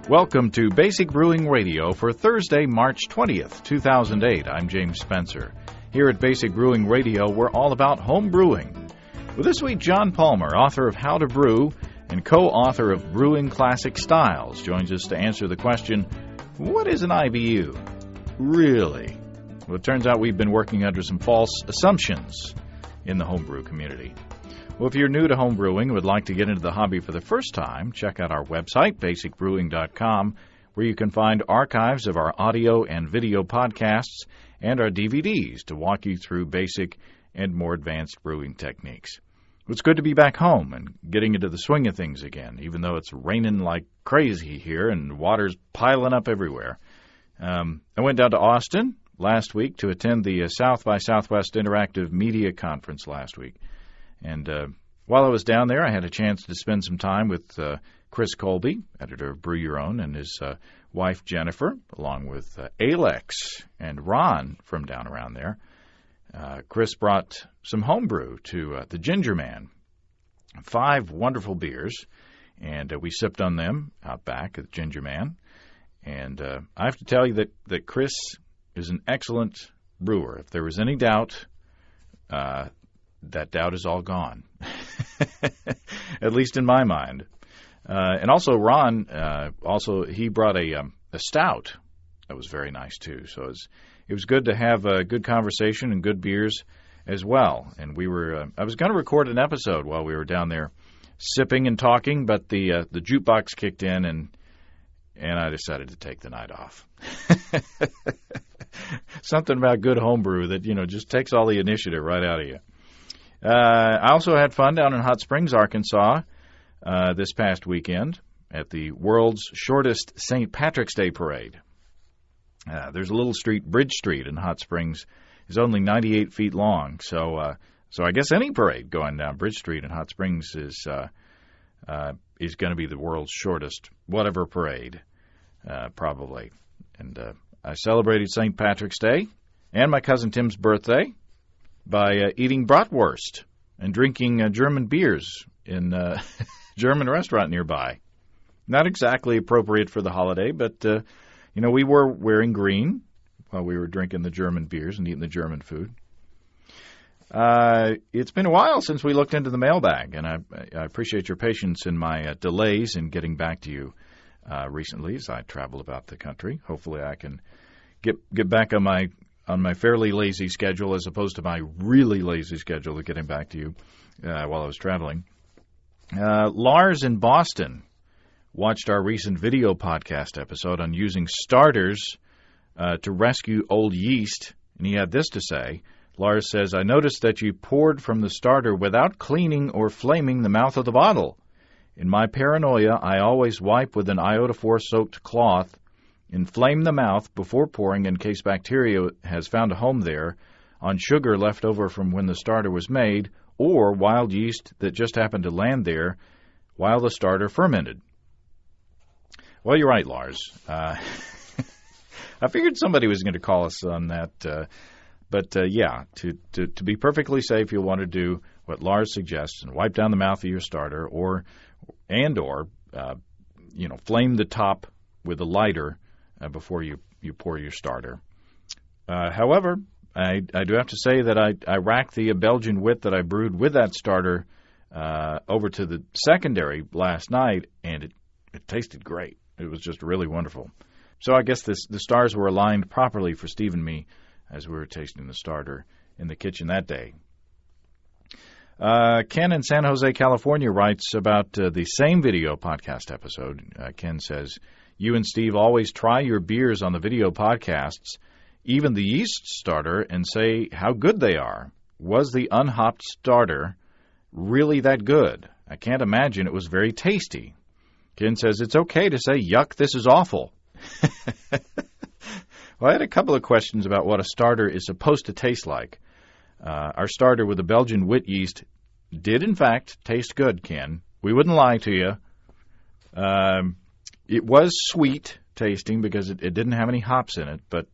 Welcome to Basic Brewing Radio for Thursday, March 20th, 2008. I'm James Spencer. Here at Basic Brewing Radio, we're all about home brewing. With this week, John Palmer, author of How to Brew and co-author of Brewing Classic Styles, joins us to answer the question, what is an IBU? Really? Well, it turns out we've been working under some false assumptions in the homebrew community. Well, if you're new to home brewing and would like to get into the hobby for the first time, check out our website, basicbrewing.com, where you can find archives of our audio and video podcasts and our DVDs to walk you through basic and more advanced brewing techniques. It's good to be back home and getting into the swing of things again, even though it's raining like crazy here and water's piling up everywhere. I went down to Austin last week to attend the South by Southwest Interactive Media Conference last week. And while I was down there, I had a chance to spend some time with Chris Colby, editor of Brew Your Own, and his wife Jennifer, along with Alex and Ron from down around there. Chris brought some homebrew to the Ginger Man, 5 wonderful beers, and we sipped on them out back at the Ginger Man. And I have to tell you that Chris is an excellent brewer. If there was any doubt, that doubt is all gone, at least in my mind. And also Ron, he brought a stout that was very nice too. So it was good to have a good conversation and good beers as well. And I was going to record an episode while we were down there sipping and talking, but the jukebox kicked in and I decided to take the night off. Something about good homebrew that, just takes all the initiative right out of you. I also had fun down in Hot Springs, Arkansas, this past weekend at the world's shortest St. Patrick's Day parade. There's a little street, Bridge Street in Hot Springs, is only 98 feet long. So I guess any parade going down Bridge Street in Hot Springs is going to be the world's shortest whatever parade, probably. And I celebrated St. Patrick's Day and my cousin Tim's birthday by eating bratwurst and drinking German beers in a German restaurant nearby. Not exactly appropriate for the holiday, but, we were wearing green while we were drinking the German beers and eating the German food. It's been a while since we looked into the mailbag, and I appreciate your patience in my delays in getting back to you recently as I traveled about the country. Hopefully I can get back on my fairly lazy schedule as opposed to my really lazy schedule of getting back to you while I was traveling. Lars in Boston watched our recent video podcast episode on using starters to rescue old yeast, and he had this to say. Lars says, I noticed that you poured from the starter without cleaning or flaming the mouth of the bottle. In my paranoia, I always wipe with an iodophor-soaked cloth, inflame the mouth before pouring in case bacteria has found a home there, on sugar left over from when the starter was made, or wild yeast that just happened to land there while the starter fermented. Well, you're right, Lars. I figured somebody was going to call us on that, but to be perfectly safe, you'll want to do what Lars suggests and wipe down the mouth of your starter, or flame the top with a lighter before you pour your starter. However, I do have to say that I racked the Belgian wit that I brewed with that starter over to the secondary last night, and it tasted great. It was just really wonderful. So I guess the stars were aligned properly for Steve and me as we were tasting the starter in the kitchen that day. Ken in San Jose, California writes about the same video podcast episode. Ken says, you and Steve always try your beers on the video podcasts, even the yeast starter, and say how good they are. Was the unhopped starter really that good? I can't imagine it was very tasty. Ken says, it's okay to say, yuck, this is awful. Well, I had a couple of questions about what a starter is supposed to taste like. Our starter with the Belgian wheat yeast did, in fact, taste good, Ken. We wouldn't lie to you. It was sweet tasting because it didn't have any hops in it, but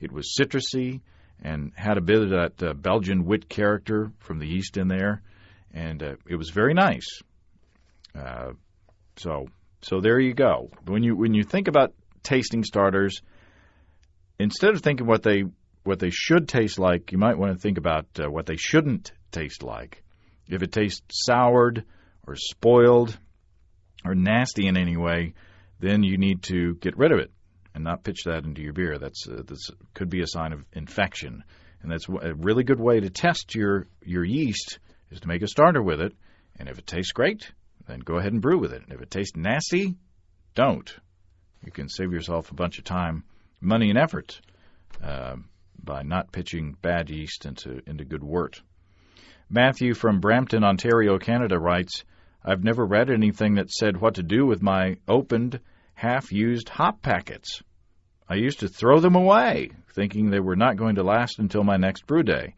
it was citrusy and had a bit of that Belgian wheat character from the yeast in there, and it was very nice. So So there you go. When you think about tasting starters, instead of thinking what they should taste like, you might want to think about what they shouldn't taste like. If it tastes soured or spoiled or nasty in any way, then you need to get rid of it and not pitch that into your beer. That's could be a sign of infection. And that's a really good way to test your yeast is to make a starter with it. And if it tastes great, then go ahead and brew with it. And if it tastes nasty, don't. You can save yourself a bunch of time, money, and effort by not pitching bad yeast into good wort. Matthew from Brampton, Ontario, Canada writes, I've never read anything that said what to do with my opened, half-used hop packets. I used to throw them away, thinking they were not going to last until my next brew day.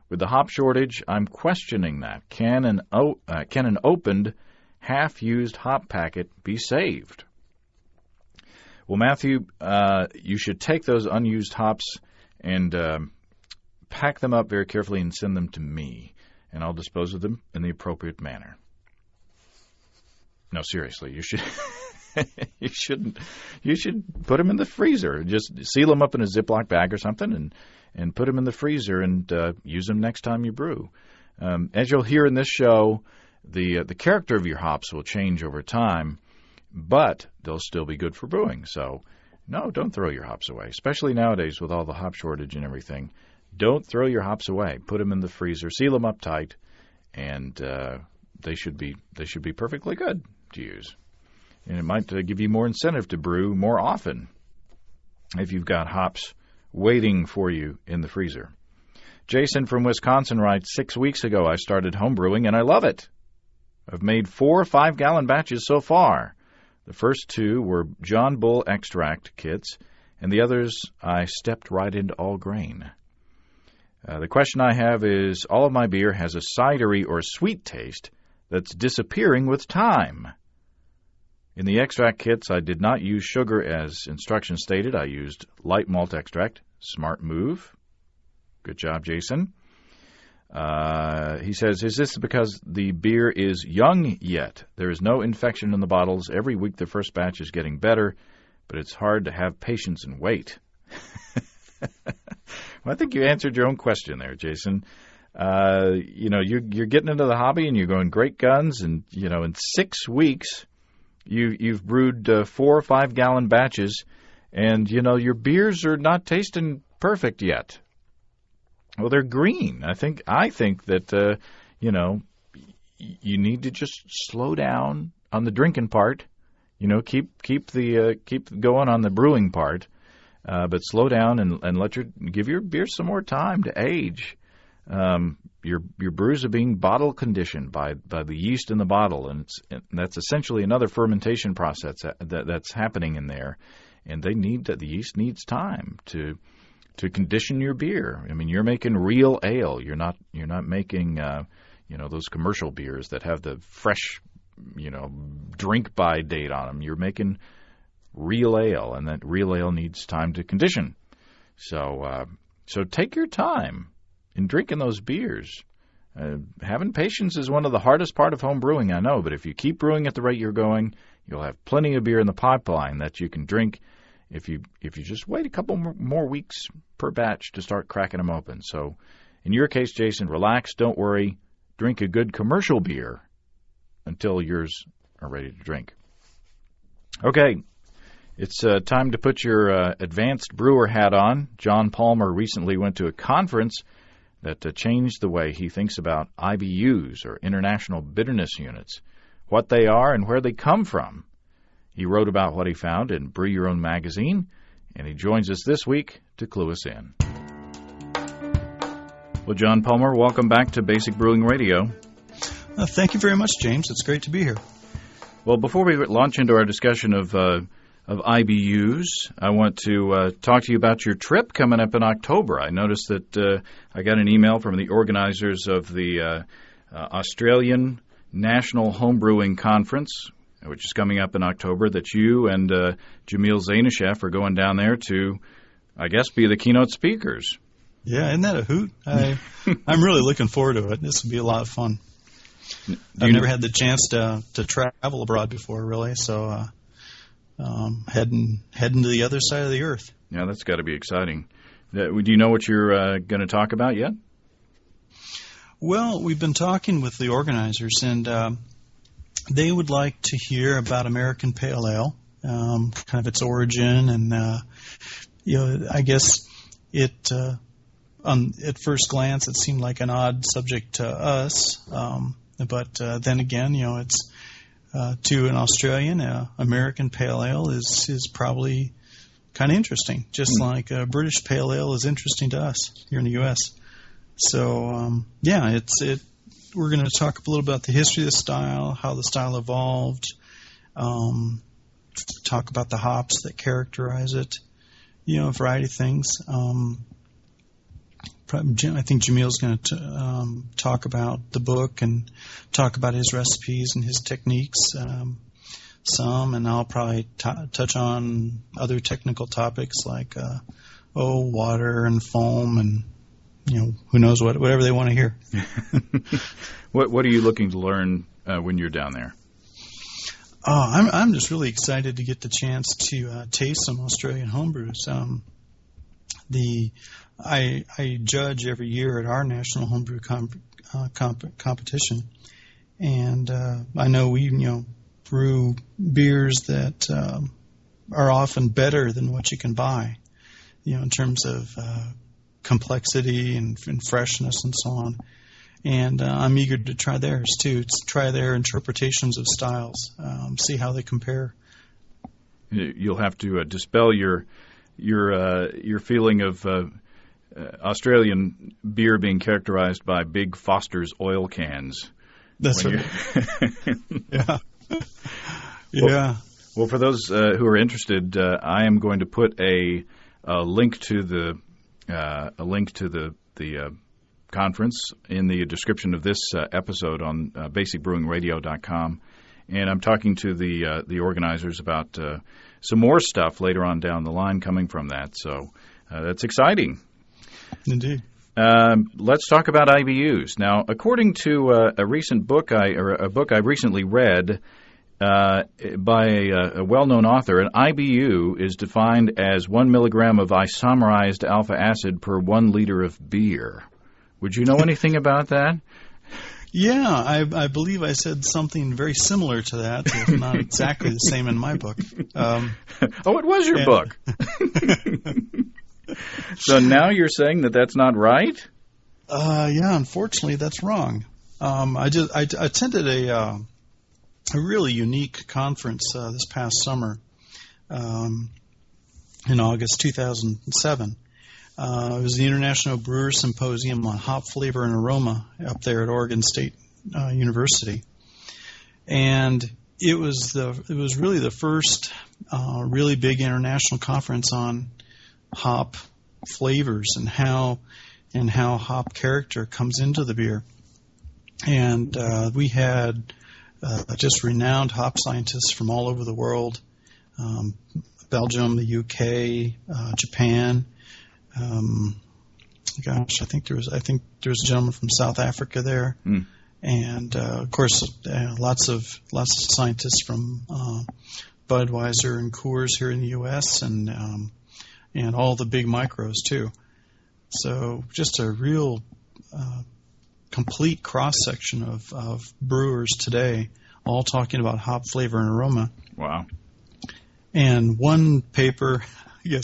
With the hop shortage, I'm questioning that. Can an opened, half-used hop packet be saved? Well, Matthew, you should take those unused hops and pack them up very carefully and send them to me, and I'll dispose of them in the appropriate manner. No, seriously, you should you should put them in the freezer. Just seal them up in a Ziploc bag or something and put them in the freezer and use them next time you brew. As you'll hear in this show, the character of your hops will change over time, but they'll still be good for brewing. So, no, don't throw your hops away, especially nowadays with all the hop shortage and everything. Don't throw your hops away. Put them in the freezer, seal them up tight, and they should be perfectly good to use. And it might give you more incentive to brew more often if you've got hops waiting for you in the freezer. Jason from Wisconsin writes, 6 weeks ago I started home brewing, and I love it. I've made 4 5-gallon batches so far. The first 2 were John Bull extract kits, and the others I stepped right into all grain. The question I have is, all of my beer has a cidery or sweet taste that's disappearing with time. In the extract kits, I did not use sugar as instructions stated. I used light malt extract. Smart move. Good job, Jason. He says, is this because the beer is young yet? There is no infection in the bottles. Every week the first batch is getting better, but it's hard to have patience and wait. Well, I think you answered your own question there, Jason. You're getting into the hobby and you're going great guns, and in 6 weeks you've brewed 4 or 5 gallon batches, and your beers are not tasting perfect yet. Well, they're green. I think that you need to just slow down on the drinking part. Keep going on the brewing part. But slow down and give your beer some more time to age. Your brews are being bottle conditioned by the yeast in the bottle, and that's essentially another fermentation process that's happening in there. And the yeast needs time to condition your beer. I mean, you're making real ale. You're not making those commercial beers that have the fresh drink by date on them. You're making real ale, and that real ale needs time to condition. So take your time in drinking those beers. Having patience is one of the hardest part of home brewing, I know, but if you keep brewing at the rate you're going, you'll have plenty of beer in the pipeline that you can drink if you just wait a couple more weeks per batch to start cracking them open. So in your case, Jason, relax, don't worry, drink a good commercial beer until yours are ready to drink. Okay. It's time to put your advanced brewer hat on. John Palmer recently went to a conference that changed the way he thinks about IBUs, or International Bitterness Units, what they are and where they come from. He wrote about what he found in Brew Your Own magazine, and he joins us this week to clue us in. Well, John Palmer, welcome back to Basic Brewing Radio. Thank you very much, James. It's great to be here. Well, before we launch into our discussion of IBUs, I want to talk to you about your trip coming up in October. I noticed that I got an email from the organizers of the Australian National Homebrewing Conference, which is coming up in October, that you and Jamil Zainasheff are going down there to, I guess, be the keynote speakers. Yeah, isn't that a hoot? I'm really looking forward to it. This will be a lot of fun. I've never had the chance to travel abroad before, really. So heading to the other side of the earth. Yeah, that's got to be exciting. Do you know what you're going to talk about yet? Well, we've been talking with the organizers, and they would like to hear about American Pale Ale, kind of its origin, and I guess it. At first glance, it seemed like an odd subject to us, but then again, it's to an Australian, American Pale Ale is probably kind of interesting, just like British Pale Ale is interesting to us here in the U.S. So we're going to talk a little about the history of the style, how the style evolved, talk about the hops that characterize it, a variety of things. I think Jamil's going to talk about the book and talk about his recipes and his techniques some, and I'll probably touch on other technical topics like water and foam and who knows whatever they want to hear. What are you looking to learn when you're down there? I'm just really excited to get the chance to taste some Australian homebrews. I judge every year at our national homebrew competition, and I know we brew beers that are often better than what you can buy, in terms of complexity and freshness and so on. And I'm eager to try theirs too, to try their interpretations of styles, see how they compare. You'll have to dispel your feeling of Australian beer being characterized by big Foster's oil cans. That's right. Yeah. Yeah. Well, for those who are interested, I am going to put a link to the conference in the description of this episode on basicbrewingradio.com, and I'm talking to the organizers about some more stuff later on down the line coming from that. So that's exciting. Indeed. Let's talk about IBUs now. According to a recent book I recently read by a well-known author, an IBU is defined as 1 milligram of isomerized alpha acid per 1 liter of beer. Would you know anything about that? Yeah, I believe I said something very similar to that, if not exactly the same in my book. It was your book. So now you're saying that that's not right? Yeah, unfortunately, that's wrong. I attended a really unique conference this past summer in August 2007. It was the International Brewer Symposium on Hop Flavor and Aroma up there at Oregon State University, and it was really the first really big international conference on hop flavors and how hop character comes into the beer. And we had just renowned hop scientists from all over the world, Belgium, the UK, Japan. I think there was a gentleman from South Africa there, and of course lots of scientists from Budweiser and Coors here in the U.S. and all the big micros too. So just a real complete cross section of brewers today, all talking about hop flavor and aroma. Wow! And one paper, maybe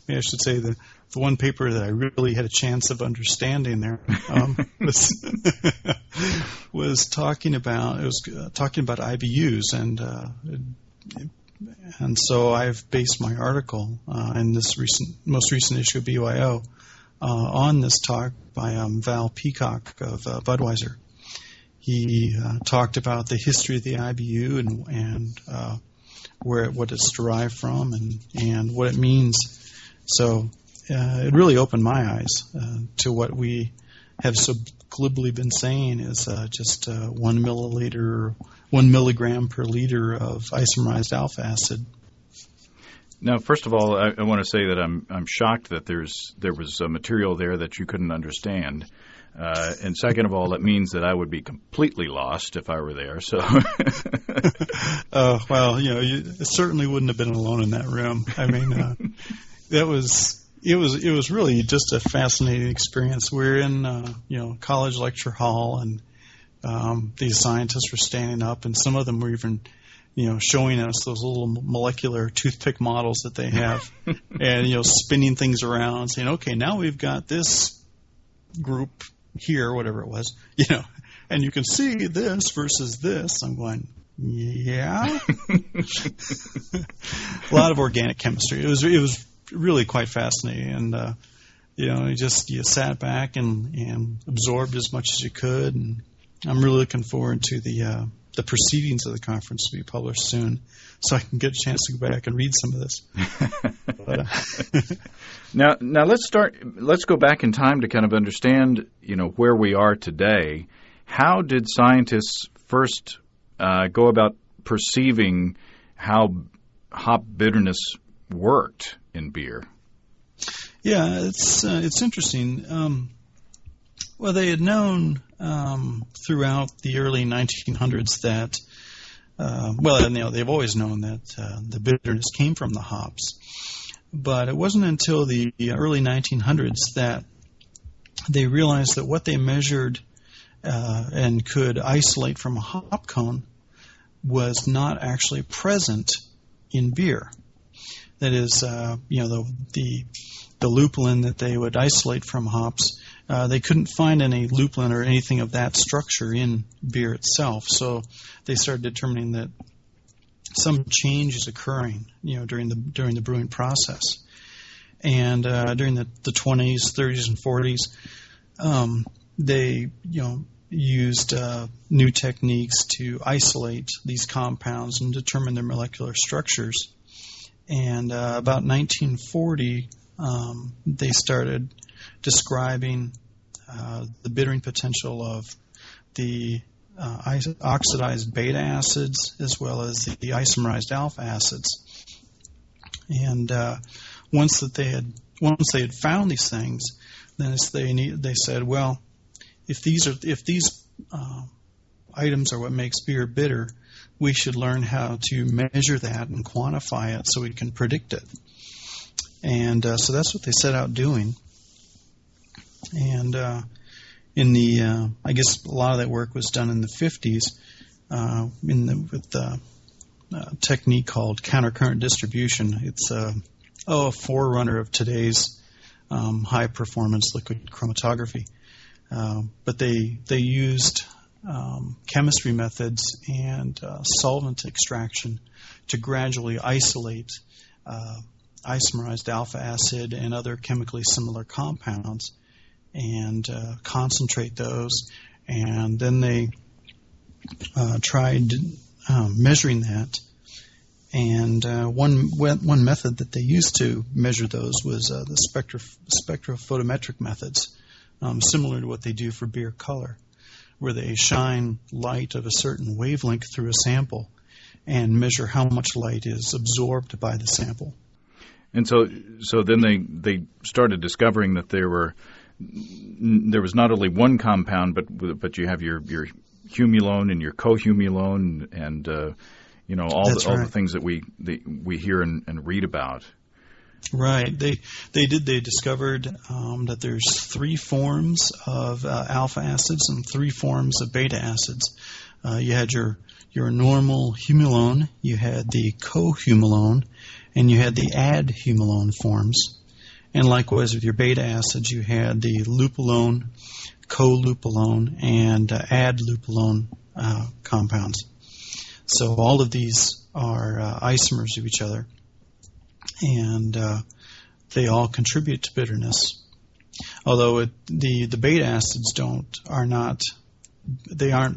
I should say the one paper that I really had a chance of understanding there was talking about IBUs, and so I've based my article in this most recent issue of BYO on this talk by Val Peacock of Budweiser. He talked about the history of the IBU and what it's derived from and what it means. So it really opened my eyes to what we have so glibly been saying is just 1 milligram per liter of isomerized alpha acid. Now, first of all, I want to say that I'm shocked that there was material there that you couldn't understand. And second of all, it means that I would be completely lost if I were there. So, well, it certainly wouldn't have been alone in that room. I mean, it was really just a fascinating experience. We're in college lecture hall, and these scientists were standing up, and some of them were even showing us those little molecular toothpick models that they have, and spinning things around, saying, okay, now we've got this group here, whatever it was, and you can see this versus this. I'm going, yeah. A lot of organic chemistry. It was really quite fascinating, and you sat back and absorbed as much as you could. And I'm really looking forward to the proceedings of the conference to be published soon, so I can get a chance to go back and read some of this. Now let's go back in time to kind of understand, where we are today. How did scientists first go about perceiving how hop bitterness worked in beer? Yeah, it's interesting. Well, they had known throughout the early 1900s that, they've always known that the bitterness came from the hops. But it wasn't until the early 1900s that they realized that what they measured and could isolate from a hop cone was not actually present in beer. That is, the lupulin that they would isolate from hops, they couldn't find any lupulin or anything of that structure in beer itself. So they started determining that some change is occurring, during the brewing process. And during the 20s, 30s, and 40s, they used new techniques to isolate these compounds and determine their molecular structures. And about 1940, they started describing the bittering potential of the oxidized beta acids as well as the isomerized alpha acids. And once they had found these things, then they said, well, if these items are what makes beer bitter, we should learn how to measure that and quantify it so we can predict it. And so that's what they set out doing. And I guess a lot of that work was done in the 50s with the technique called countercurrent distribution. It's a forerunner of today's high-performance liquid chromatography. But they used chemistry methods and solvent extraction to gradually isolate isomerized alpha acid and other chemically similar compounds and concentrate those. And then they tried measuring that. And one method that they used to measure those was the spectrophotometric methods, similar to what they do for beer color, where they shine light of a certain wavelength through a sample and measure how much light is absorbed by the sample. And so then they started discovering that there was not only one compound, but you have your humulone and your cohumulone and all the things that we hear and read about. Right. They discovered that there's 3 forms of alpha acids and 3 forms of beta acids. You had your normal humulone, you had the cohumulone, and you had the adhumulone forms. And likewise with your beta acids, you had the lupulone, colupulone, and adlupulone compounds. So all of these are isomers of each other, and they all contribute to bitterness. Although the beta acids aren't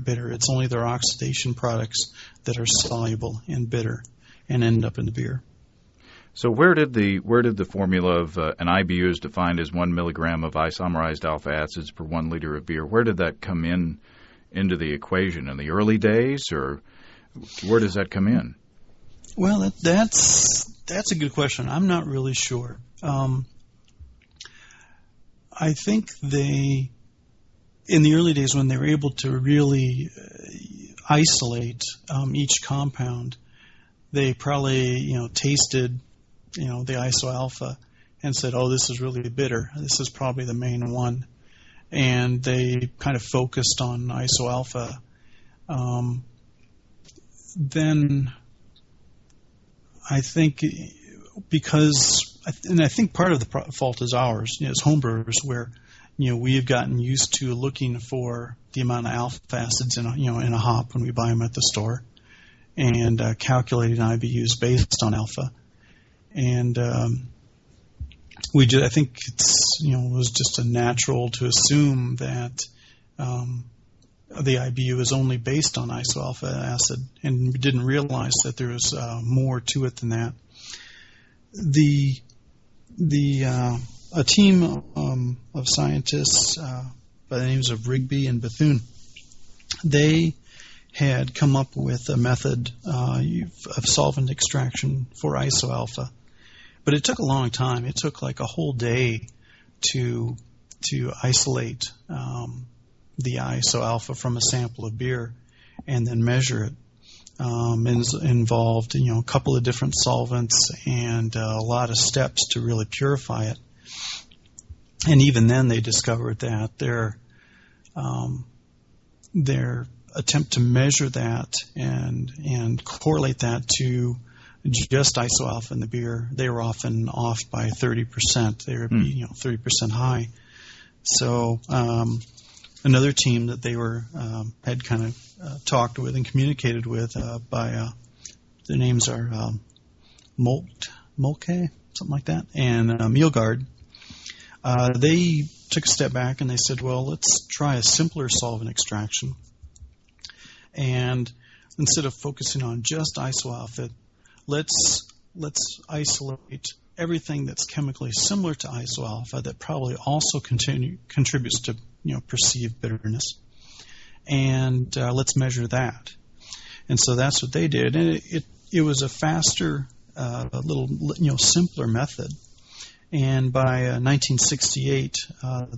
bitter. It's only their oxidation products that are soluble and bitter and end up in the beer. So where did the formula of an IBU is defined as 1 milligram of isomerized alpha acids per 1 liter of beer? Where did that come into the equation? In the early days, or where does that come in? Well, that's a good question. I'm not really sure. I think they in the early days when they were able to really isolate each compound, they probably tasted the isoalpha and said, "Oh, this is really bitter. This is probably the main one," and they kind of focused on isoalpha. Then I think I think part of the fault is ours, as homebrewers, where we have gotten used to looking for the amount of alpha acids in a hop when we buy them at the store, and calculating IBUs based on alpha. And I think it was just a natural to assume that the IBU is only based on isoalpha acid, and we didn't realize that there was more to it than that. A team of scientists by the names of Rigby and Bethune, they had come up with a method of solvent extraction for isoalpha, but it took a long time. It took like a whole day to isolate the isoalpha from a sample of beer and then measure it. Involved a couple of different solvents and a lot of steps to really purify it. And even then, they discovered that their attempt to measure that and correlate that to just isoalpha in the beer, they were often off by 30%. They were 30% high. So another team that they had kind of talked with and communicated with by their names are Molke, something like that, and Mielgaard. They took a step back and they said, well, let's try a simpler solvent extraction. And instead of focusing on just isoalpha, let's isolate everything that's chemically similar to isoalpha that probably also contributes to perceived bitterness, and let's measure that. And so that's what they did, and it was a faster, a little simpler method. And by 1968,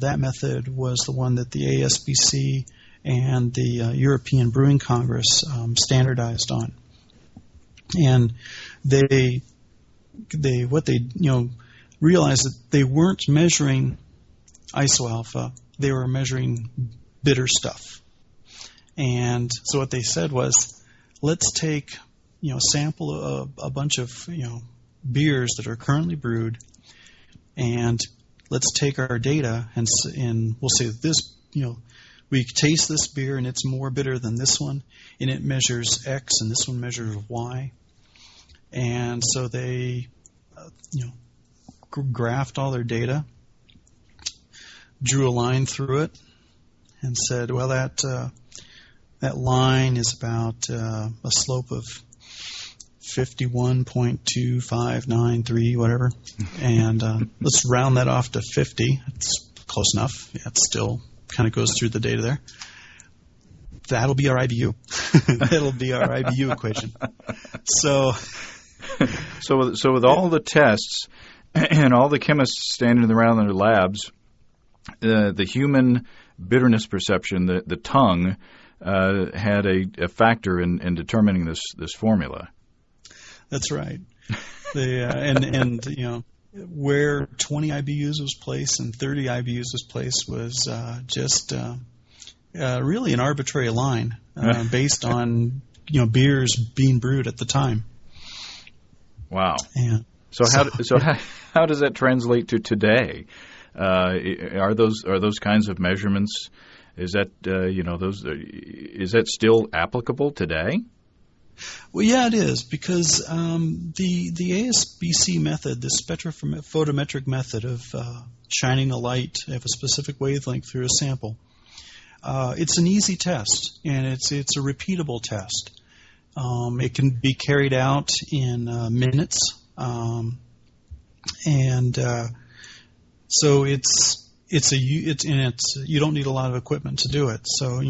that method was the one that the ASBC and the European Brewing Congress standardized on. And they realized that they weren't measuring isoalpha, they were measuring bitter stuff. And so what they said was, let's take sample a bunch of beers that are currently brewed, and let's take our data and we'll say that this we taste this beer and it's more bitter than this one, and it measures X and this one measures Y. And so they graphed all their data, drew a line through it, and said, well, that line is about a slope of 51.2593, whatever, and let's round that off to 50. It's close enough. Yeah, it still kind of goes through the data there. That'll be our IBU. That'll be our IBU equation. So with all the tests and all the chemists standing around in their labs, the human bitterness perception, the tongue, had a factor in determining this formula. That's right. Where 20 IBUs was placed and 30 IBUs was placed was just really an arbitrary line based on beers being brewed at the time. Wow. Yeah. So how does that translate to today? Are those kinds of measurements? Is that is that still applicable today? Well, yeah, it is, because the ASBC method, the spectrophotometric method of shining a light of a specific wavelength through a sample, it's an easy test, and it's a repeatable test. It can be carried out in minutes, so you don't need a lot of equipment to do it. So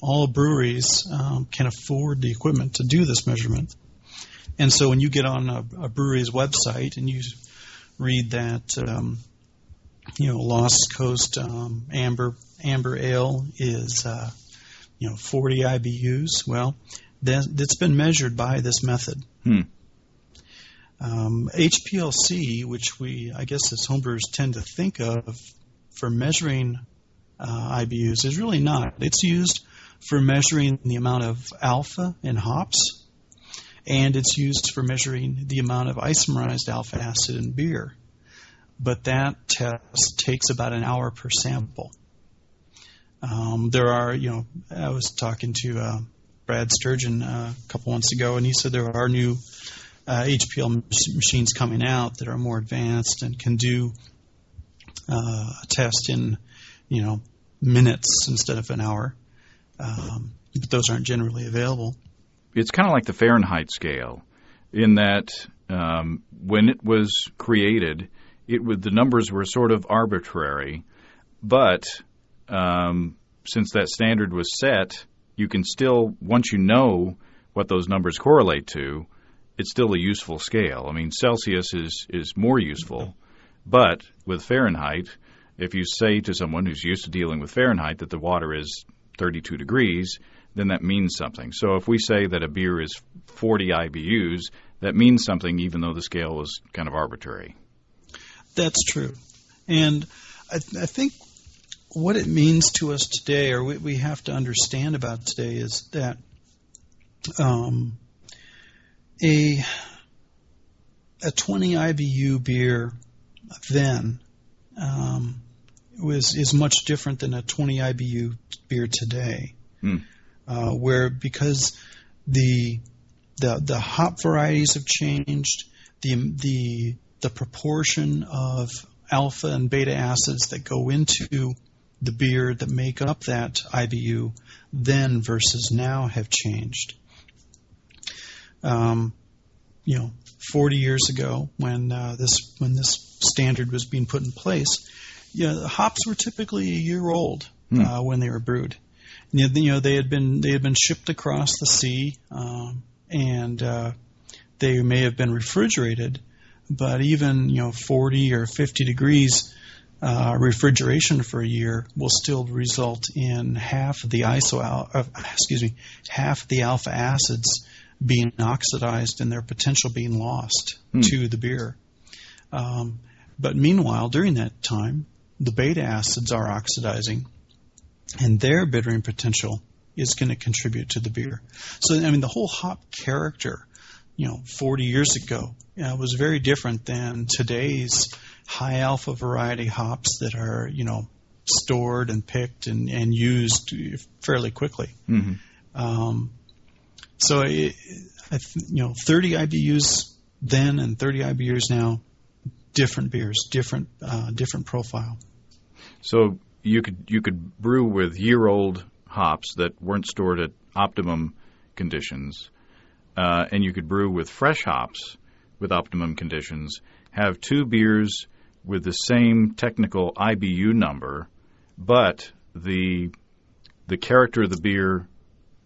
all breweries can afford the equipment to do this measurement. And so when you get on a brewery's website and you read that Lost Coast Amber Ale is 40 IBUs. Well, that's been measured by this method. HPLC, which I guess as homebrewers tend to think of for measuring IBUs, is really not. It's used for measuring the amount of alpha in hops, and it's used for measuring the amount of isomerized alpha acid in beer. But that test takes about an hour per sample. There are, I was talking to Brad Sturgeon a couple months ago, and he said there are new HPL machines coming out that are more advanced and can do a test in, minutes instead of an hour. But those aren't generally available. It's kind of like the Fahrenheit scale in that when it was created, the numbers were sort of arbitrary, but since that standard was set, you can still, once you know what those numbers correlate to, it's still a useful scale. I mean, Celsius is more useful, but with Fahrenheit, if you say to someone who's used to dealing with Fahrenheit that the water is 32 degrees, then that means something. So if we say that a beer is 40 IBUs, that means something even though the scale is kind of arbitrary. That's true. And I think what it means to us today, or what we have to understand about today, is that a 20 IBU beer then is much different than a 20 IBU beer today, where because the hop varieties have changed, the proportion of alpha and beta acids that go into the beer that make up that IBU then versus now have changed. 40 years ago, when this standard was being put in place, the hops were typically a year old when they were brewed. They had been shipped across the sea, and they may have been refrigerated, but even 40 or 50 degrees refrigeration for a year will still result in half the alpha acids being oxidized and their potential being lost to the beer. But meanwhile, during that time, the beta acids are oxidizing, and their bittering potential is going to contribute to the beer. So, the whole hop character, 40 years ago, was very different than today's high alpha variety hops that are, stored and picked and used fairly quickly. So, 30 IBUs then and 30 IBUs now, different beers, different profile. So you could brew with year-old hops that weren't stored at optimum conditions, and you could brew with fresh hops with optimum conditions, have two beers with the same technical IBU number, but the character of the beer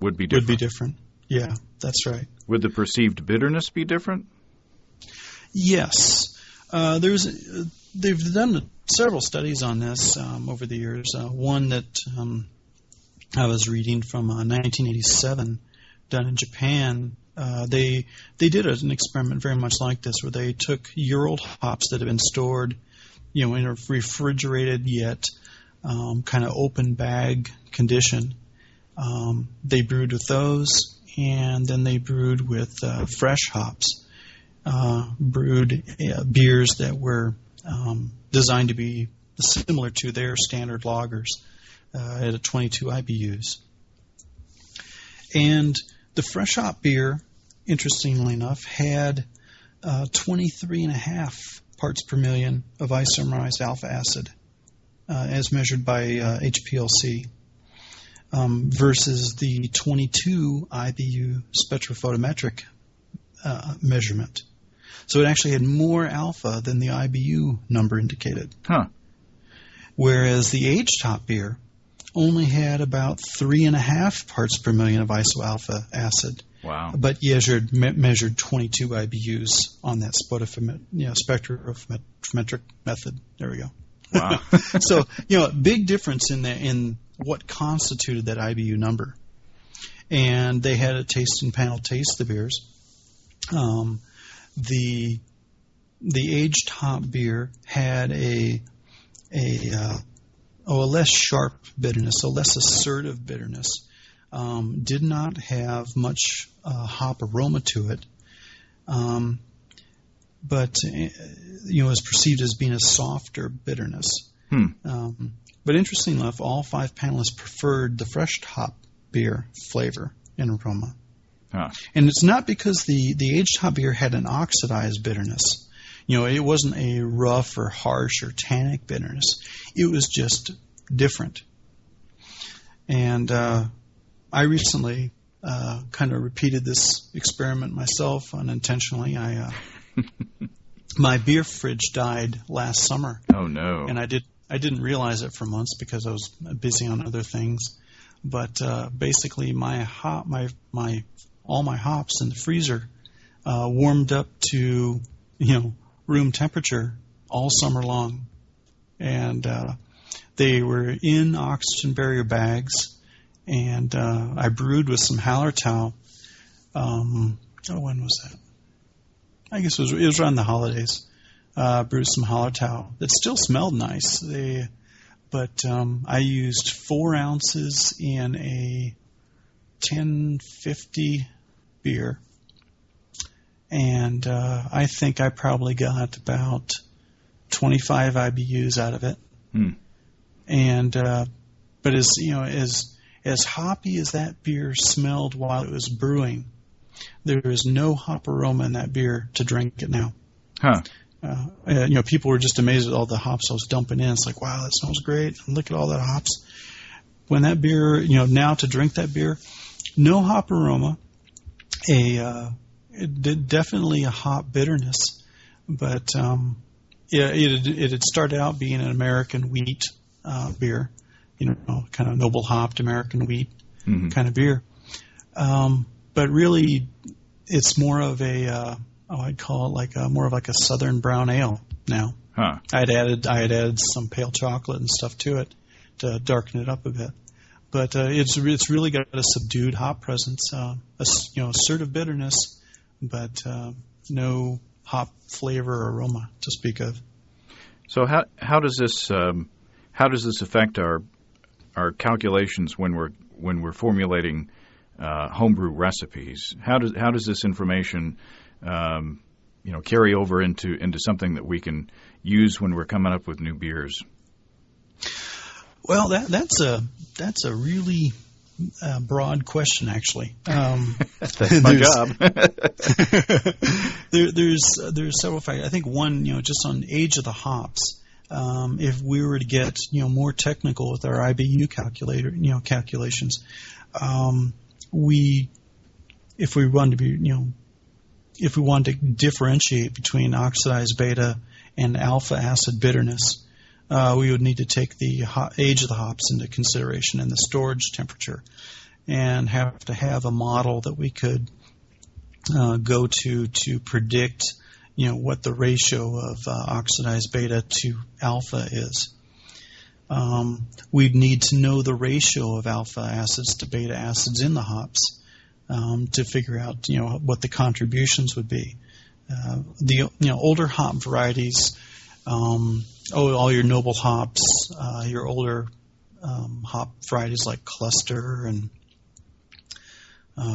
would be different. Would be different. Yeah, that's right. Would the perceived bitterness be different? Yes. They've done several studies on this over the years. One that I was reading from 1987, done in Japan. They did an experiment very much like this, where they took year-old hops that had been stored, in a refrigerated yet kind of open bag condition. They brewed with those, and then they brewed with fresh hops. Brewed beers that were designed to be similar to their standard lagers at a 22 IBUs. And the fresh hop beer, interestingly enough, had 23.5 parts per million of isomerized alpha acid as measured by HPLC versus the 22 IBU spectrophotometric measurement. So it actually had more alpha than the IBU number indicated. Whereas the aged hop beer only had about 3.5 parts per million of isoalpha acid. Wow. But measured 22 IBUs on that spectrophotometric method. There we go. Wow. So, big difference in what constituted that IBU number. And they had a tasting panel taste the beers. The aged hop beer had a less sharp bitterness, a less assertive bitterness. Did not have much hop aroma to it, but was perceived as being a softer bitterness. But interestingly enough, all 5 panelists preferred the fresh hop beer flavor and aroma. And it's not because the aged hop beer had an oxidized bitterness. It wasn't a rough or harsh or tannic bitterness. It was just different. And I recently kind of repeated this experiment myself unintentionally. My beer fridge died last summer. Oh no! And I didn't realize it for months because I was busy on other things. But basically, all my hops in the freezer warmed up to room temperature all summer long, and they were in oxygen barrier bags. And I brewed with some Hallertau. When was that? I guess it was around the holidays. Brewed some Hallertau that still smelled nice. But I used 4 ounces in a 1050 beer, and I think I probably got about 25 IBUs out of it. And but as hoppy as that beer smelled while it was brewing, there is no hop aroma in that beer to drink it now. People were just amazed at all the hops I was dumping in. It's like, wow, that smells great. Look at all that hops. When that beer, now to drink that beer, no hop aroma, definitely a hop bitterness, but it had started out being an American wheat beer, kind of noble hopped American wheat kind of beer. But really, it's more of I'd call it more of a Southern brown ale now. I had added some pale chocolate and stuff to it to darken it up a bit. But it's really got a subdued hop presence, assertive bitterness, but no hop flavor or aroma to speak of. So how does this affect our calculations when we're formulating homebrew recipes? How does this information carry over into something that we can use when we're coming up with new beers? Well, that's a really broad question, actually. That's my job. there's several factors. I think one, just on age of the hops. If we were to get more technical with our IBU calculations, if we want to differentiate between oxidized beta and alpha acid bitterness, we would need to take the age of the hops into consideration and the storage temperature, and have to have a model that we could go to predict what the ratio of oxidized beta to alpha is. We'd need to know the ratio of alpha acids to beta acids in the hops to figure out what the contributions would be. The older hop varieties, all your noble hops, your older hop varieties like Cluster and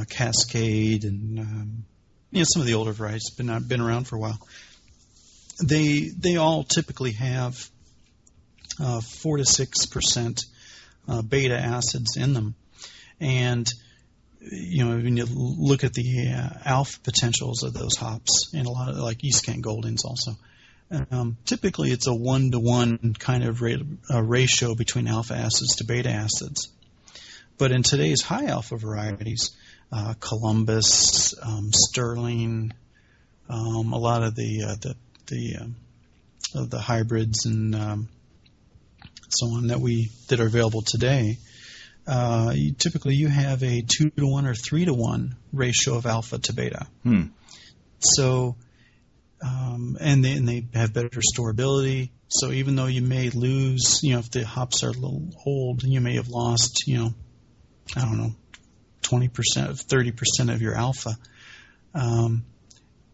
Cascade and some of the older varieties been around for a while. They all typically have 4 to 6% beta acids in them, and when you look at the alpha potentials of those hops, and a lot of like East Kent Goldings also, typically it's a 1-to-1 kind of ratio between alpha acids to beta acids. But in today's high alpha varieties, Columbus, Sterling, a lot of the hybrids and so on that are available today, typically you have a 2-to-1 or 3-to-1 ratio of alpha to beta. So and they have better storability. So even though you may lose, if the hops are a little old, you may have lost, 20%, 30% of your alpha.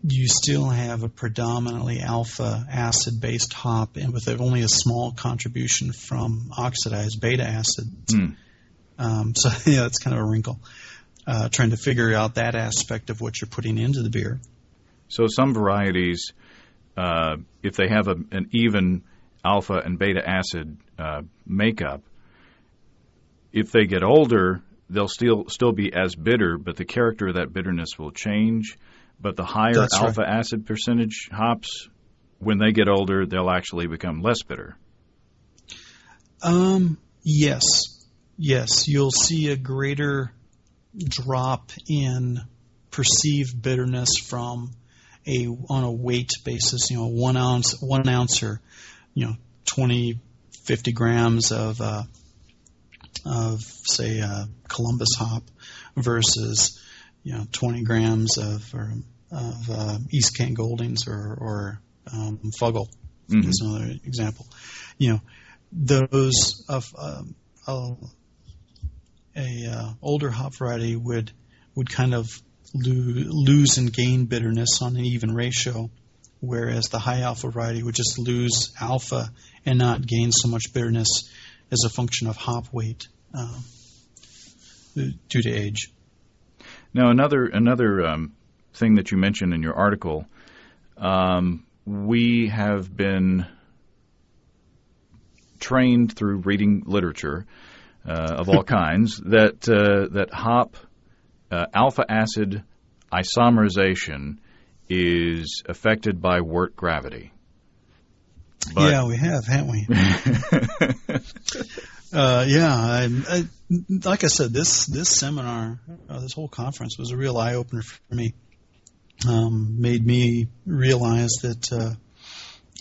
You still have a predominantly alpha acid-based hop, and with only a small contribution from oxidized beta acids. So it's kind of a wrinkle, trying to figure out that aspect of what you're putting into the beer. So some varieties, if they have an even alpha and beta acid makeup, if they get older, they'll still be as bitter, but the character of that bitterness will change. But the higher That's alpha right. acid percentage hops, when they get older, they'll actually become less bitter. Yes. You'll see a greater drop in perceived bitterness from on a weight basis. 1 ounce or 20, 50 grams of say Columbus hop versus 20 grams of East Kent Goldings or Fuggle. Mm-hmm. Is another example. Those of older hop variety would kind of lose and gain bitterness on an even ratio, whereas the high alpha variety would just lose alpha and not gain so much bitterness as a function of hop weight due to age. Now, another thing that you mentioned in your article, we have been trained through reading literature of all kinds that hop alpha acid isomerization is affected by wort gravity. But yeah, we have, haven't we? Like I said, this seminar, this whole conference was a real eye opener for me. Made me realize that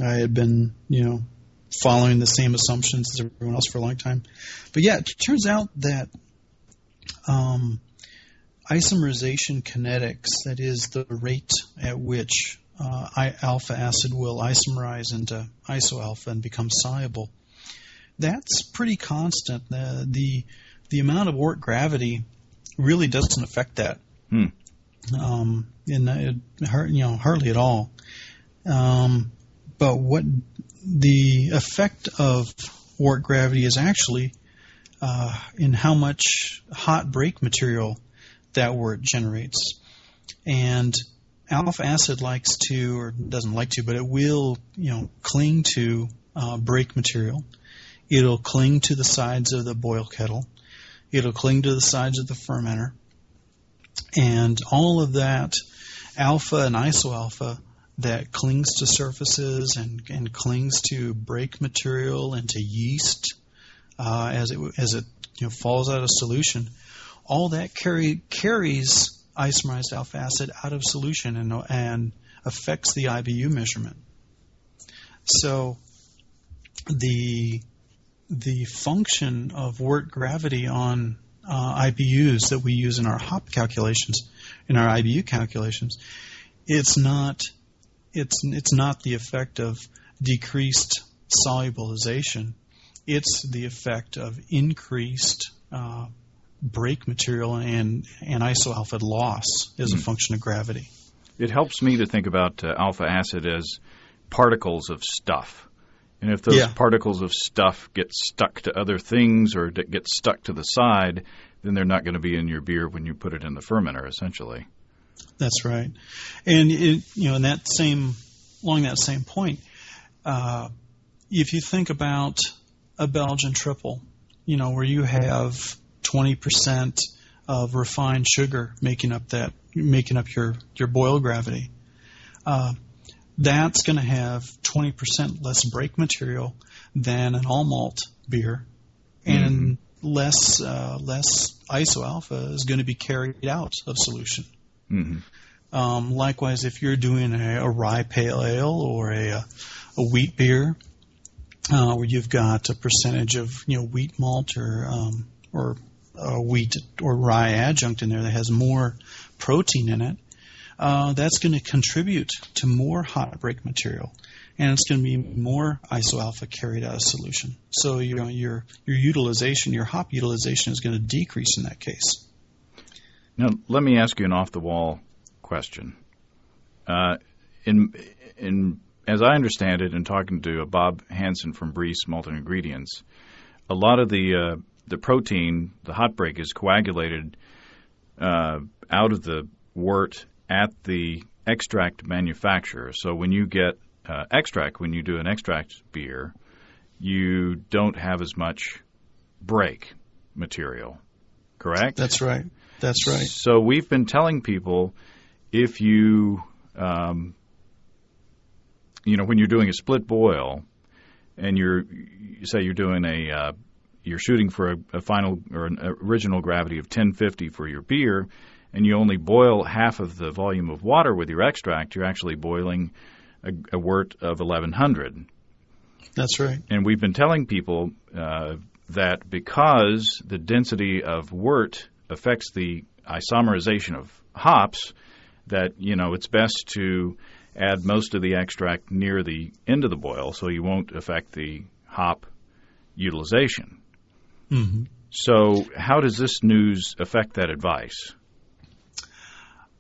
I had been, following the same assumptions as everyone else for a long time. But yeah, it turns out that isomerization kinetics, that is the rate at which alpha acid will isomerize into isoalpha and become soluble, that's pretty constant. The amount of wort gravity really doesn't affect that. Hardly at all. But what the effect of wort gravity is actually in how much hot break material that wort generates. And alpha acid likes to, or doesn't like to, but it will, cling to break material. It'll cling to the sides of the boil kettle. It'll cling to the sides of the fermenter. And all of that alpha and isoalpha that clings to surfaces and clings to break material and to yeast as it falls out of solution, all that carries isomerized alpha acid out of solution and affects the IBU measurement. So the function of wort gravity on IBUs that we use in our hop calculations, in our IBU calculations, it's not the effect of decreased solubilization. It's the effect of increased break material and isoalpha loss as a function of gravity. It helps me to think about alpha acid as particles of stuff. And if those particles of stuff get stuck to other things or get stuck to the side, then they're not going to be in your beer when you put it in the fermenter, essentially. That's right. And in that along that same point, if you think about a Belgian triple, where you have 20% of refined sugar making up your boil gravity, that's going to have 20% less break material than an all malt beer, and less isoalpha is going to be carried out of solution. Mm-hmm. Likewise, if you're doing a rye pale ale or a wheat beer, where you've got a percentage of wheat malt or wheat or rye adjunct in there that has more protein in it, that's going to contribute to more hot break material, and it's going to be more isoalpha carried out of solution. So your utilization, your hop utilization, is going to decrease in that case. Now, let me ask you an off-the-wall question. As I understand it, in talking to Bob Hansen from Breeze Malted Ingredients, a lot of the protein, the hot break, is coagulated out of the wort at the extract manufacturer. So when you get extract, when you do an extract beer, you don't have as much break material, correct? That's right. That's right. So we've been telling people, if you when you're doing a split boil, and you're shooting for a final or an original gravity of 1050 for your beer, and you only boil half of the volume of water with your extract, you're actually boiling a wort of 1100. That's right. And we've been telling people that because the density of wort affects the isomerization of hops, that it's best to add most of the extract near the end of the boil so you won't affect the hop utilization. Mm-hmm. So how does this news affect that advice?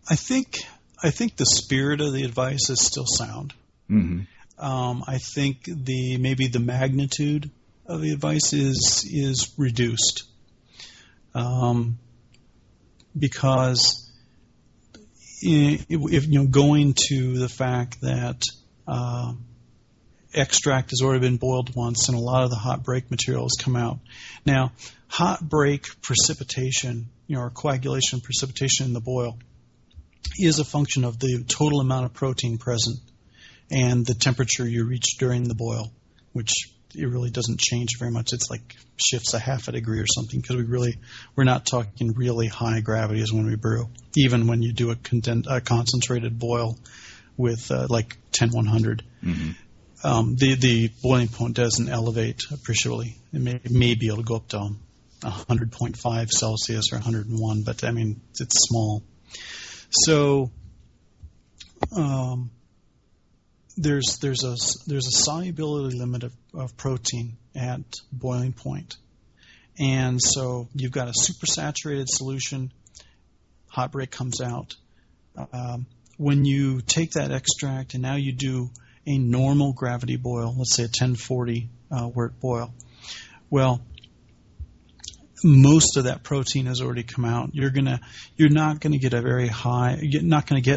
I think the spirit of the advice is still sound. Mm-hmm. I think maybe the magnitude of the advice is reduced, because if going to the fact that extract has already been boiled once and a lot of the hot break material has come out. Now, hot break precipitation, or coagulation precipitation in the boil, is a function of the total amount of protein present and the temperature you reach during the boil, which it really doesn't change very much. It's like shifts a half a degree or something, because we're not talking really high gravities when we brew, even when you do a concentrated boil with like 10100. Mm-hmm. The boiling point doesn't elevate appreciably. It may be able to go up to 100.5 Celsius or 101, but I mean it's small. So there's a solubility limit of protein at boiling point, and so you've got a supersaturated solution. Hot break comes out. When you take that extract and now you do a normal gravity boil, let's say a 1040 wort boil, well, most of that protein has already come out. You're not going to get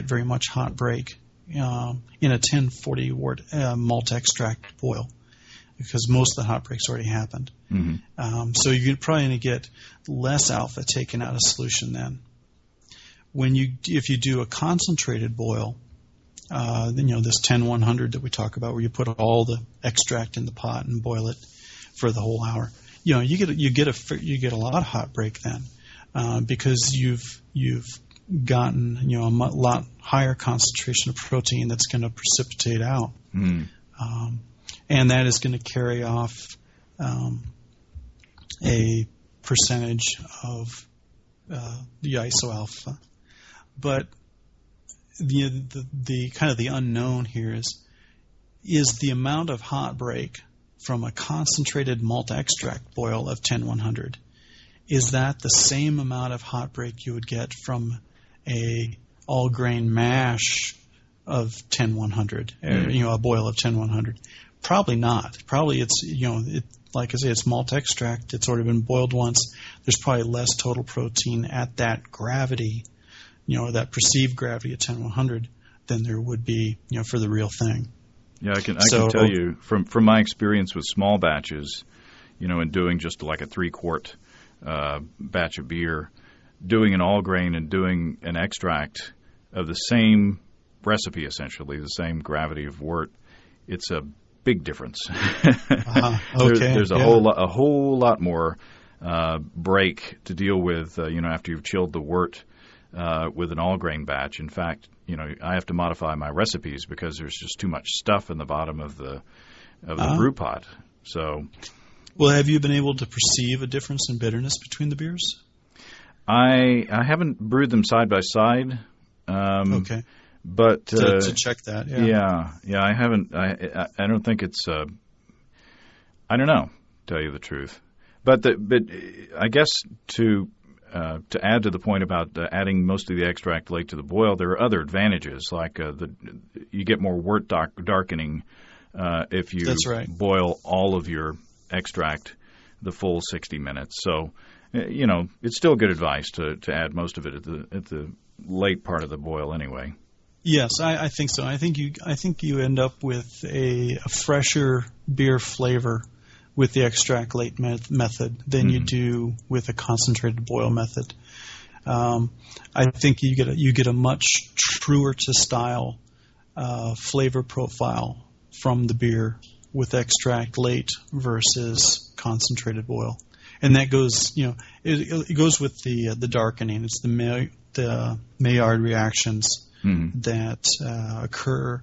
very much hot break in a 1040 wort malt extract boil, because most of the hot break's already happened. Mm-hmm. So you're probably going to get less alpha taken out of solution then. If you do a concentrated boil, this 10-100 that we talk about, where you put all the extract in the pot and boil it for the whole hour, you get a lot of hot break then, because you've gotten a lot higher concentration of protein that's going to precipitate out, and that is going to carry off a percentage of the isoalpha. But the kind of the unknown here is the amount of hot break from a concentrated malt extract boil of 10100. Is that the same amount of hot break you would get from a all grain mash of 10100, a boil of 10100? Probably not. Probably it's like I say, it's malt extract. It's already been boiled once. There's probably less total protein at that gravity, that perceived gravity at 10100, than there would be, for the real thing. Yeah, I can tell you from my experience with small batches, in doing just like a 3-quart batch of beer, doing an all grain and doing an extract of the same recipe, essentially the same gravity of wort, it's a big difference. Okay. There's a whole lot more break to deal with, after you've chilled the wort with an all grain batch. In fact, I have to modify my recipes because there's just too much stuff in the bottom of the brew pot. So, well, have you been able to perceive a difference in bitterness between the beers? I haven't brewed them side by side, Okay. But to check that, yeah, I haven't. I don't think it's. I don't know, to tell you the truth. But I guess to add to the point about adding most of the extract late to the boil, there are other advantages, like you get more wort darkening if you boil all of your extract the full 60 minutes. So, it's still good advice to add most of it at the late part of the boil anyway. Yes, I think so. I think you end up with a fresher beer flavor with the extract late method than you do with a concentrated boil method. I think you get a much truer to style flavor profile from the beer with extract late versus concentrated boil, and that goes it goes with the darkening. It's the Maillard reactions that occur,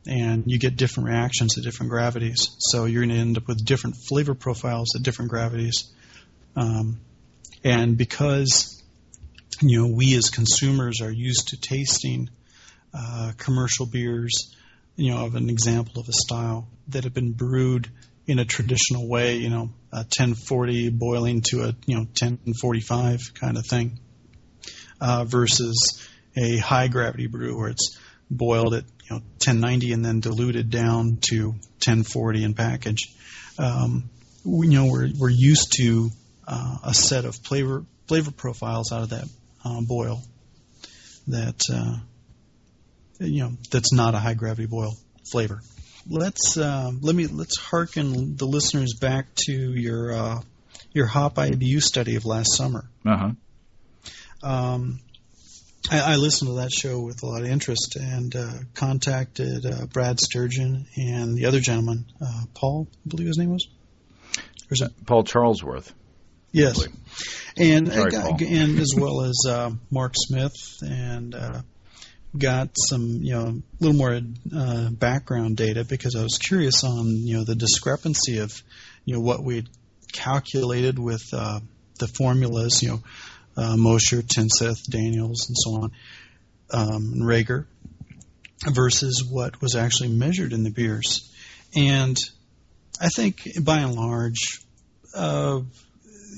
and you get different reactions at different gravities. So you're going to end up with different flavor profiles at different gravities. And because we as consumers are used to tasting commercial beers, of an example of a style that have been brewed in a traditional way, 1040 boiling to a 1045 kind of thing, versus a high gravity brew where it's boiled at 1090 and then diluted down to 1040 in package. We're used to a set of flavor profiles out of that boil that that's not a high gravity boil flavor. Let's hearken the listeners back to your hop IBU study of last summer. I listened to that show with a lot of interest and contacted Brad Sturgeon and the other gentleman, Paul, I believe his name was. Or is it? Paul Charlesworth. Yes, and Sorry, Paul. and as well as Mark Smith, and got some little more background data because I was curious on the discrepancy of what we calculated with the formulas, Mosher, Tinseth, Daniels, and so on, Rager, versus what was actually measured in the beers. And I think, by and large,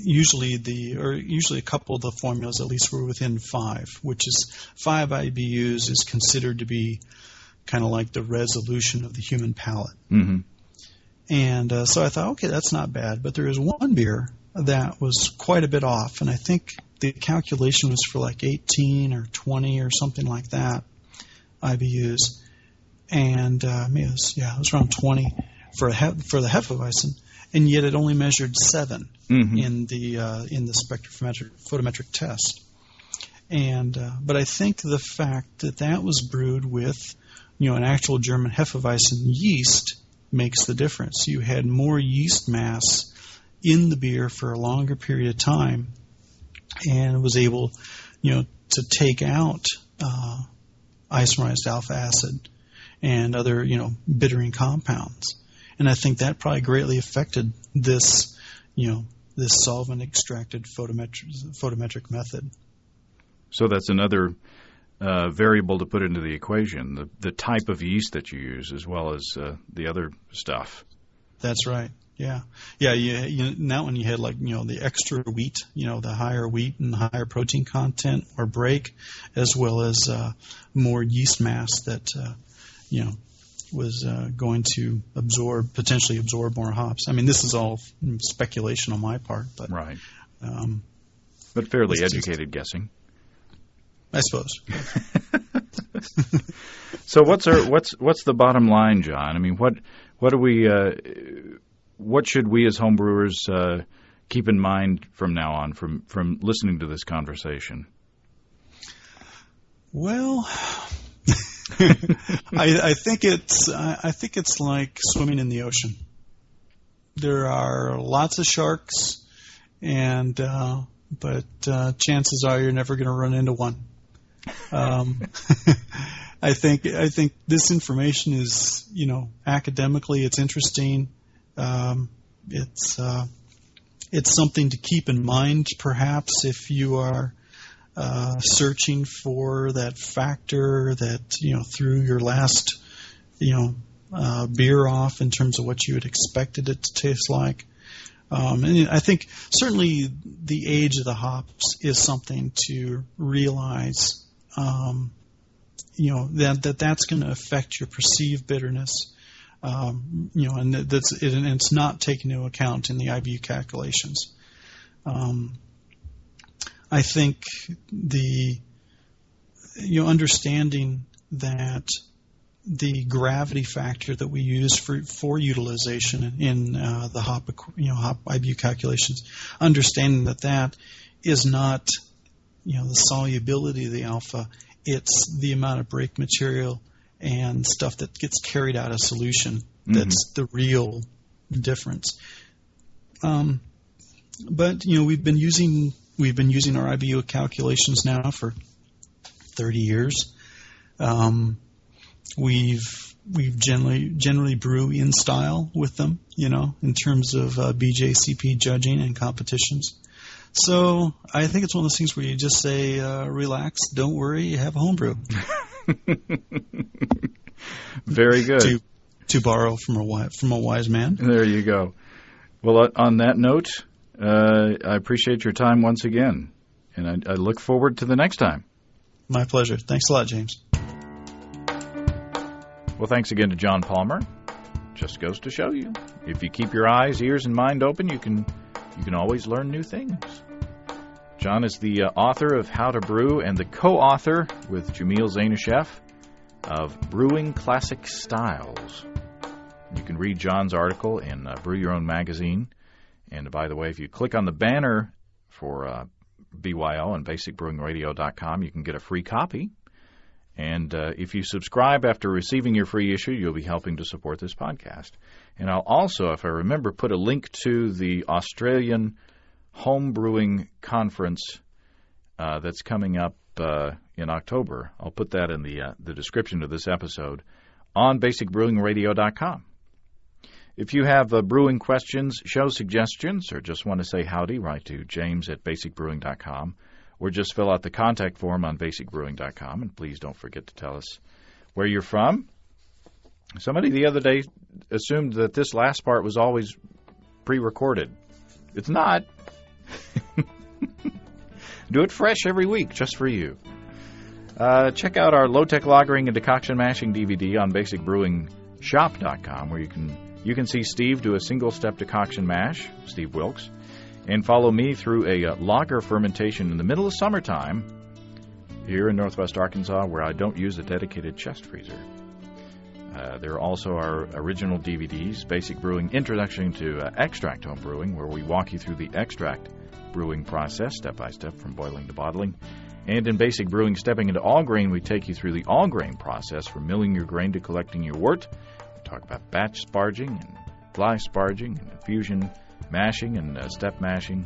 usually a couple of the formulas at least were within 5, which is 5 IBUs is considered to be kind of like the resolution of the human palate. Mm-hmm. And so I thought, okay, that's not bad. But there is one beer that was quite a bit off, and I think the calculation was for like 18 or 20 or something like that IBUs, and it was around 20 for the Hefeweizen, and yet it only measured 7 in the photometric test. And but I think the fact that was brewed with an actual German Hefeweizen yeast makes the difference. You had more yeast mass in the beer for a longer period of time, and was able, to take out isomerized alpha acid and other, bittering compounds. And I think that probably greatly affected this, this solvent extracted photometric method. So that's another variable to put into the equation, the type of yeast that you use as well as the other stuff. That's right. Yeah. In that one you had the extra wheat, the higher wheat and higher protein content or break, as well as more yeast mass that was going to potentially absorb more hops. I mean, this is all speculation on my part, but right. But fairly educated guessing, I suppose. So what's the bottom line, John? I mean, what do we what should we as homebrewers keep in mind from now on from listening to this conversation? Well, I think it's like swimming in the ocean. There are lots of sharks, and but chances are you're never going to run into one. I think this information is, academically it's interesting. It's something to keep in mind, perhaps, if you are searching for that factor that, threw your last, beer off in terms of what you had expected it to taste like. And I think certainly the age of the hops is something to realize, that's going to affect your perceived bitterness, and it's not taken into account in the IBU calculations. I think the understanding that the gravity factor that we use for utilization in the hop IBU calculations, understanding that is not the solubility of the alpha, it's the amount of break material and stuff that gets carried out of solution. That's the real difference. But we've been using our IBU calculations now for 30 years. We've generally brew in style with them, in terms of BJCP judging and competitions. So I think it's one of those things where you just say, relax, don't worry, you have a home brew. Very good. To borrow from a wise man. There you go. Well, on that note, I appreciate your time once again, and I look forward to the next time. My pleasure. Thanks a lot, James. Well, thanks again to John Palmer. Just goes to show you, if you keep your eyes, ears, and mind open, you can always learn new things. John is the author of How to Brew and the co-author with Jamil Zainasheff of Brewing Classic Styles. You can read John's article in Brew Your Own magazine. And by the way, if you click on the banner for BYO on basicbrewingradio.com, you can get a free copy. And if you subscribe after receiving your free issue, you'll be helping to support this podcast. And I'll also, if I remember, put a link to the Australian Home Brewing Conference that's coming up in October. I'll put that in the description of this episode on basicbrewingradio.com. If you have brewing questions, show suggestions, or just want to say howdy, write to james@basicbrewing.com, or just fill out the contact form on basicbrewing.com, and please don't forget to tell us where you're from. Somebody the other day assumed that this last part was always pre-recorded. It's not. Do it fresh every week, just for you. Check out our low-tech lagering and decoction mashing DVD on basicbrewingshop.com, where you can see Steve do a single-step decoction mash, Steve Wilkes, and follow me through a lager fermentation in the middle of summertime here in northwest Arkansas, where I don't use a dedicated chest freezer. There are also our original DVDs, Basic Brewing Introduction to Extract Home Brewing, where we walk you through the extract brewing process step-by-step from boiling to bottling. And in Basic Brewing Stepping into All Grain, we take you through the all grain process from milling your grain to collecting your wort. We talk about batch sparging and fly sparging and infusion mashing and step mashing,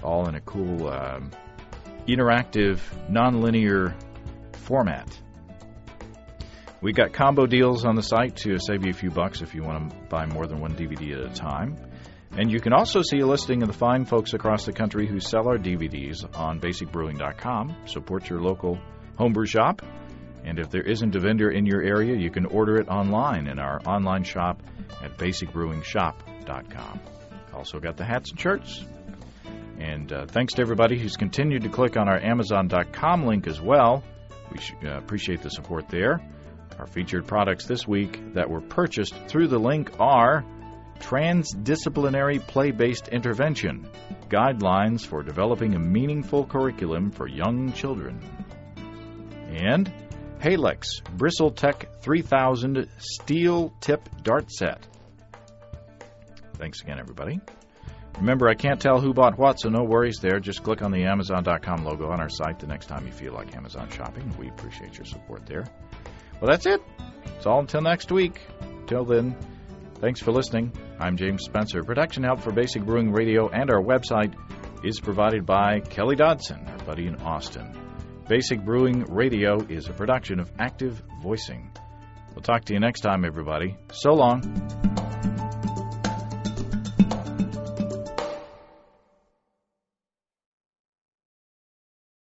all in a cool, interactive, non-linear format. We got combo deals on the site to save you a few bucks if you want to buy more than one DVD at a time. And you can also see a listing of the fine folks across the country who sell our DVDs on basicbrewing.com. Support your local homebrew shop. And if there isn't a vendor in your area, you can order it online in our online shop at basicbrewingshop.com. Also got the hats and shirts. And thanks to everybody who's continued to click on our Amazon.com link as well. We appreciate the support there. Our featured products this week that were purchased through the link are Transdisciplinary Play-Based Intervention, Guidelines for Developing a Meaningful Curriculum for Young Children, and Halex Bristletech 3000 Steel Tip Dart Set. Thanks again, everybody. Remember, I can't tell who bought what, so no worries there. Just click on the Amazon.com logo on our site the next time you feel like Amazon shopping. We appreciate your support there. Well, that's it. It's all until next week. Till then, thanks for listening. I'm James Spencer. Production help for Basic Brewing Radio and our website is provided by Kelly Dodson, our buddy in Austin. Basic Brewing Radio is a production of Active Voicing. We'll talk to you next time, everybody. So long.